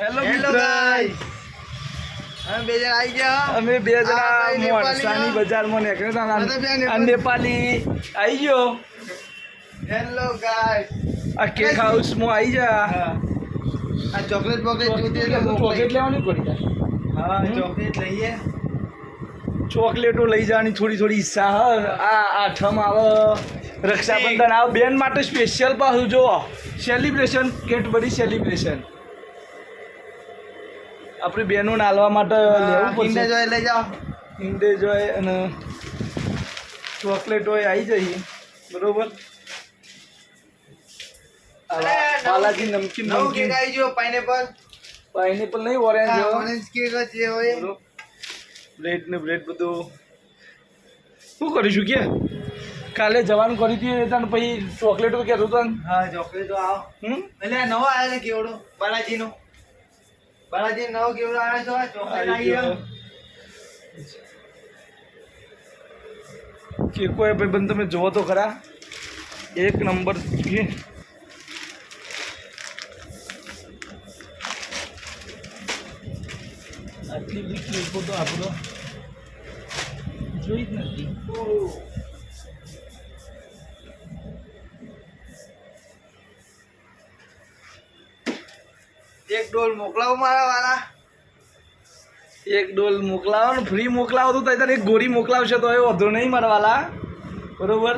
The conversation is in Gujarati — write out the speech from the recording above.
હેલો ગાઈસ, અમે બે જણા આવી ગયા. અમે બે જણા મોણસાની બજારમાં નીકળ્યા હતા. નેપાળી આવી ગયો. હેલો ગાઈસ, આ કેક હાઉસમાં આવી જા. આ ચોકલેટ જોતી ચોકલેટ લેવાની પડી જાય. હા, ચોકલેટ લઈએ. ચોકલેટો લઈ જવાની થોડી થોડી ઈચ્છા હ. આ આઠમ આવે, રક્ષાબંધન આવે, બેન માટે સ્પેશિયલ પાછું જો સેલિબ્રેશન, કેટબરી સેલિબ્રેશન આપણી બહેનો નાલવા માટે લેવું કિન્ડર પડશે. જોય લઈ જાઓ. ઇન્ડે જોય અને ચોકલેટ હોય આવી જઈએ. બરોબર. બાલાજી નમકીન નવું કેક નમકીન આવી ગયો, પાઇનેપલ. પાઇનેપલ નહીં, ઓરેન્જ ઓરેન્જ કેક જ જે હોય. બ્રેડ ને બ્રેડ બધું શું કરીશું કે કાલે જવાનું કરી હતી તને પછી ચોકલેટો કહેતો હતો ને. હા, ચોકલેટો આવો. એટલે આ નવો આવ્યો છે કેવડો, બાલાજીનો. બાલાજી નવો કેવડો આવ્યો છે, ચોકલેટ આવી ગયો. કેકો એ ભાઈ બંધ તમે જોવો તો ખરા, એક નંબર કે આટલી બધી કેકો તો આપણો જોઈ જ નથી. એક ડોલ મોકલાવો મારા વાલા. એક ડોલ મોકલાવો ને ફ્રી મોકલાવો તો તને એક ગોળી મોકલાવશે તો એ વાંધો નહીં મારા વાલા. બરોબર.